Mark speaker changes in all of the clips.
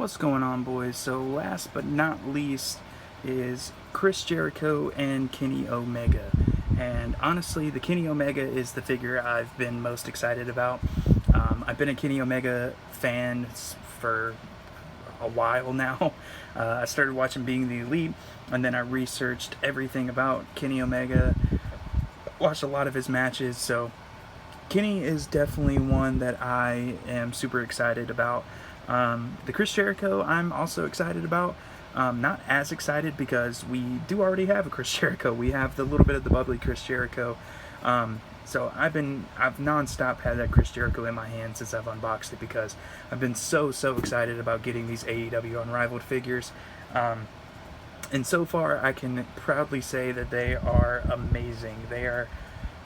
Speaker 1: What's going on, boys? So last but not least is Chris Jericho and Kenny Omega. And honestly, the Kenny Omega is the figure I've been most excited about. I've been a Kenny Omega fan for a while now. I started watching Being the Elite, and then I researched everything about Kenny Omega, watched a lot of his matches, so Kenny is definitely one that I am super excited about. The Chris Jericho I'm also excited about. Not as excited because we do already have a Chris Jericho. We have the little bit of the bubbly Chris Jericho. So I've nonstop had that Chris Jericho in my hand since I've unboxed it because I've been so excited about getting these AEW Unrivaled figures. And so far I can proudly say that they are amazing. They are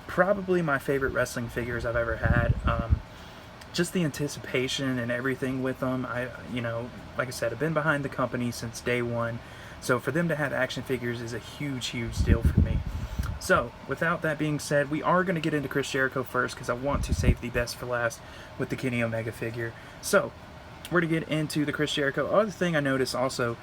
Speaker 1: probably my favorite wrestling figures I've ever had. Just the anticipation and everything with them. Like I said, I've been behind the company since day one, so for them to have action figures is a huge deal for me. So without that being said, we are going to get into Chris Jericho first because I want to save the best for last with the Kenny Omega figure. So we're to get into the Chris Jericho. Other thing I noticed also,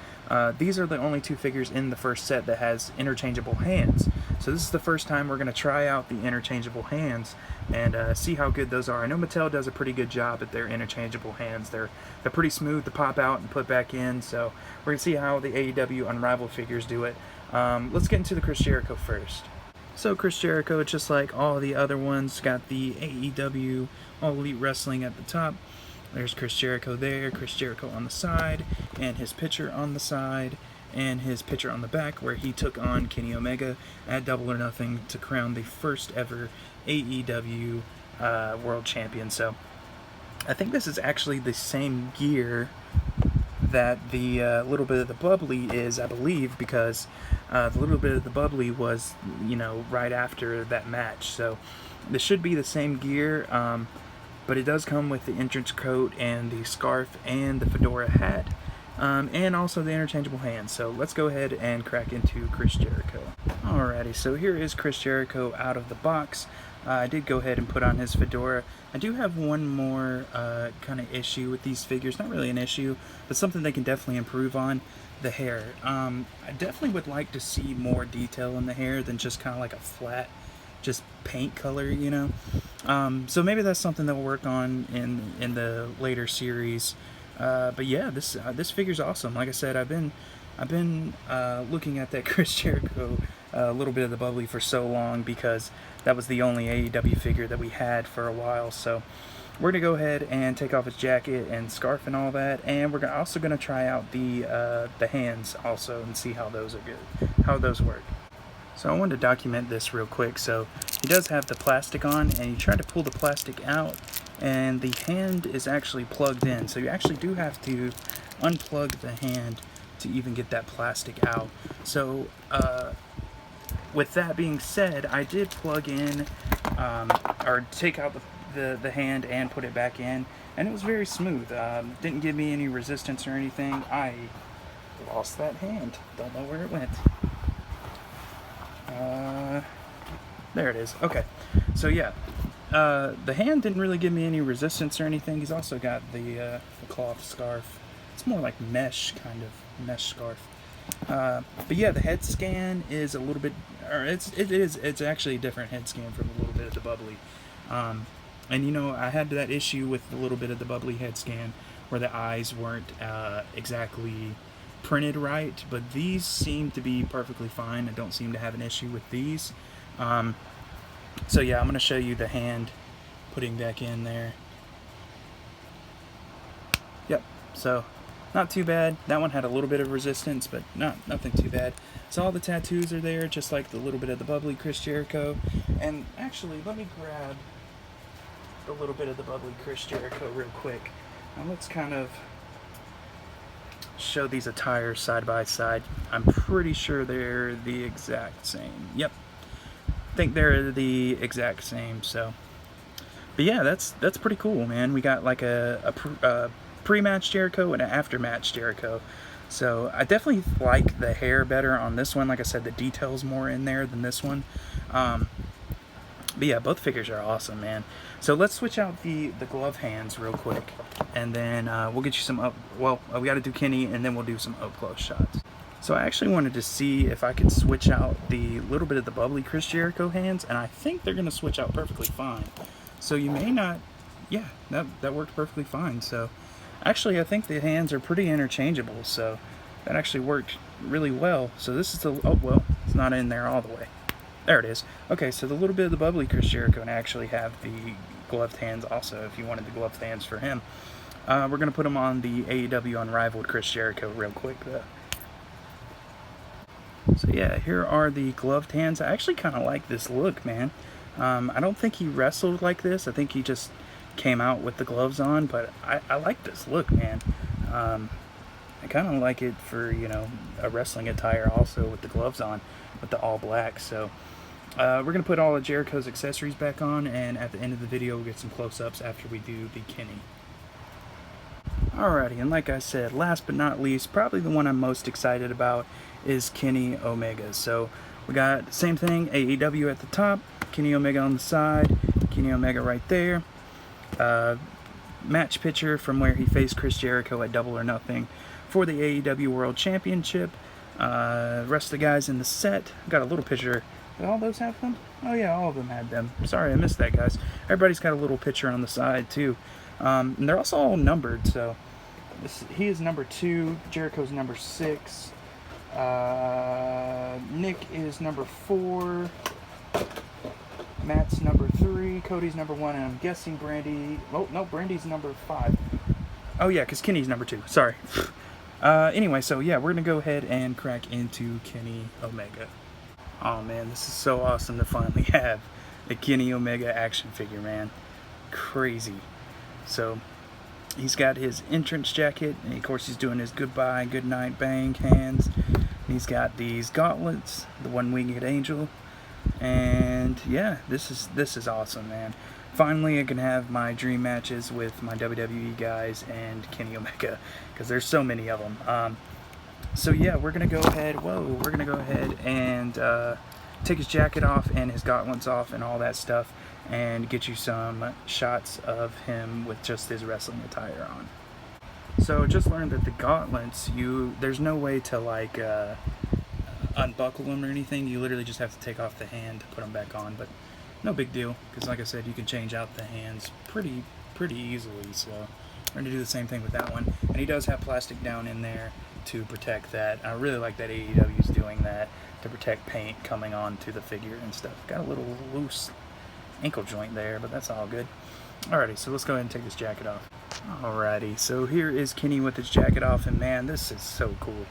Speaker 1: these are the only two figures in the first set that has interchangeable hands. So this is the first time we're going to try out the interchangeable hands and see how good those are. I know Mattel does a pretty good job at their interchangeable hands. They're pretty smooth to pop out and put back in. So we're going to see how the AEW Unrivaled figures do it. Let's get into the Chris Jericho first. So Chris Jericho, just like all the other ones, got the AEW All Elite Wrestling at the top. There's Chris Jericho there, Chris Jericho on the side, and his picture on the side, and his picture on the back where he took on Kenny Omega at Double or Nothing to crown the first ever AEW World Champion. So I think this is actually the same gear that the little bit of the bubbly is, I believe, because the little bit of the bubbly was, right after that match. So this should be the same gear. But it does come with the entrance coat and the scarf and the fedora hat, and also the interchangeable hands. So let's go ahead and crack into Chris Jericho. Alrighty, so here is Chris Jericho out of the box. I did go ahead and put on his fedora. I do have one more kind of issue with these figures. Not really an issue, but something they can definitely improve on. The hair. I definitely would like to see more detail in the hair than just kind of like a flat just paint color, so maybe that's something that we'll work on in the later series. But yeah, this figure's awesome. Like I said, I've been looking at that Chris Jericho a little bit of the bubbly for so long because that was the only AEW figure that we had for a while. So we're gonna go ahead and take off his jacket and scarf and all that, and we're also gonna try out the hands also and see how those are good, how those work. So I wanted to document this real quick. So he does have the plastic on, and you try to pull the plastic out, and the hand is actually plugged in. So you actually do have to unplug the hand to even get that plastic out. So with that being said, I did plug in, or take out the hand and put it back in, and it was very smooth. Didn't give me any resistance or anything. I lost that hand. Don't know where it went. There it is. Okay, so yeah, the hand didn't really give me any resistance or anything. He's also got the cloth scarf. It's more like kind of mesh scarf. But yeah, the head scan is a little bit, or it's actually a different head scan from a little bit of the bubbly. And I had that issue with a little bit of the bubbly head scan where the eyes weren't exactly printed right, but these seem to be perfectly fine. I don't seem to have an issue with these. So yeah, I'm going to show you the hand putting back in there. Yep, so not too bad. That one had a little bit of resistance, but nothing too bad. So all the tattoos are there, just like the little bit of the bubbly Chris Jericho. And actually, let me grab the little bit of the bubbly Chris Jericho real quick. Now let's kind of show these attires side by side. I'm pretty sure they're the exact same. Yep, I think they're the exact same. So, but yeah, that's pretty cool, man. We got like a pre-match Jericho and an after-match Jericho. So I definitely like the hair better on this one. Like I said, the details more in there than this one. But yeah, both figures are awesome, man. So let's switch out the glove hands real quick, and then we'll get you some up. Well, we got to do Kenny, and then we'll do some up close shots. So I actually wanted to see if I could switch out the little bit of the bubbly Chris Jericho hands, and I think they're gonna switch out perfectly fine. So you may not, yeah, that worked perfectly fine. So actually, I think the hands are pretty interchangeable. So that actually worked really well. So this is the, oh well, it's not in there all the way. There it is. Okay, so the little bit of the bubbly Chris Jericho can actually have the gloved hands also, if you wanted the gloved hands for him. We're going to put him on the AEW Unrivaled Chris Jericho real quick, though. So yeah, here are the gloved hands. I actually kind of like this look, man. I don't think he wrestled like this. I think he just came out with the gloves on, but I like this look, man. I kind of like it for, you know, a wrestling attire also with the gloves on, with the all black. So we're going to put all of Jericho's accessories back on, and at the end of the video we'll get some close-ups after we do the Kenny. Alrighty, and like I said, last but not least, probably the one I'm most excited about is Kenny Omega. So we got the same thing, AEW at the top, Kenny Omega on the side, Kenny Omega right there. Match picture from where he faced Chris Jericho at Double or Nothing for the AEW World Championship. Rest of the guys in the set. Got a little picture. Did all those have them? Oh yeah, all of them had them. Sorry, I missed that, guys. Everybody's got a little picture on the side too. And they're also all numbered. So he is number 2. Jericho's number 6. Nick is number 4. Matt's number 3. Cody's number 1. And I'm guessing Brandy... Oh, no, Brandy's number 5. Oh yeah, because Kenny's number 2. Sorry. Anyway, so yeah, we're going to go ahead and crack into Kenny Omega. Oh man, this is so awesome to finally have a Kenny Omega action figure, man. Crazy. So, he's got his entrance jacket, and of course he's doing his goodbye, goodnight, bang hands. And he's got these gauntlets, the one-winged angel. And yeah, this is awesome, man. Finally, I can have my dream matches with my WWE guys and Kenny Omega, because there's so many of them. So yeah, we're gonna go ahead. We're gonna go ahead and take his jacket off and his gauntlets off and all that stuff, and get you some shots of him with just his wrestling attire on. So just learned that the gauntlets, there's no way to like unbuckle them or anything. You literally just have to take off the hand to put them back on, but no big deal, because like I said, you can change out the hands pretty easily. So we're gonna do the same thing with that one. And he does have plastic down in there to protect that. I really like that AEW is doing that to protect paint coming onto the figure and stuff. Got a little loose ankle joint there, but that's all good. Alrighty, so let's go ahead and take this jacket off. Alrighty, so here is Kenny with his jacket off, and man, this is so cool.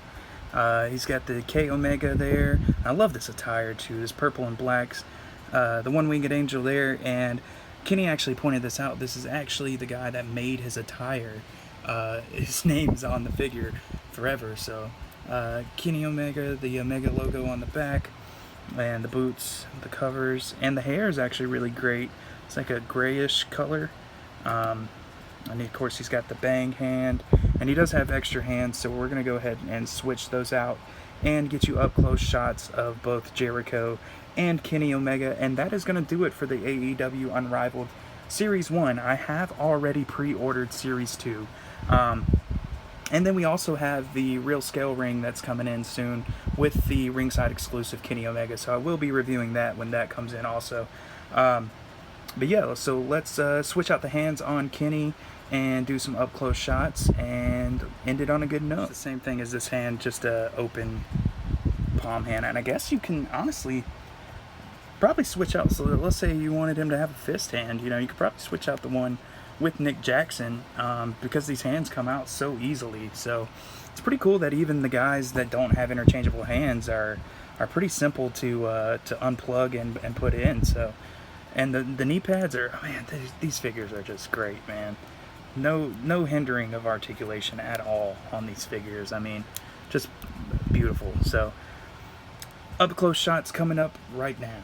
Speaker 1: He's got the K Omega there. I love this attire too, this purple and blacks. The one-winged angel there, and Kenny actually pointed this out. This is actually the guy that made his attire. His name's on the figure forever. So Kenny Omega, the Omega logo on the back, and the boots, the covers, and the hair is actually really great. It's like a grayish color. And of course he's got the bang hand, and he does have extra hands, so we're going to go ahead and switch those out and get you up close shots of both Jericho and Kenny Omega. And that is going to do it for the AEW Unrivaled Series 1. I have already pre-ordered Series 2. And then we also have the real scale ring that's coming in soon with the ringside exclusive Kenny Omega, so I will be reviewing that when that comes in also. But yeah, so let's switch out the hands on Kenny and do some up close shots and end it on a good note. It's the same thing as this hand, just a open palm hand, and I guess you can honestly probably switch out. So let's say you wanted him to have a fist hand, you know, you could probably switch out the one with Nick Jackson, because these hands come out so easily. So it's pretty cool that even the guys that don't have interchangeable hands are pretty simple to unplug and put in. So, and the knee pads are, oh man, these figures are just great, man. No hindering of articulation at all on these figures. I mean, just beautiful. So up close shots coming up right now.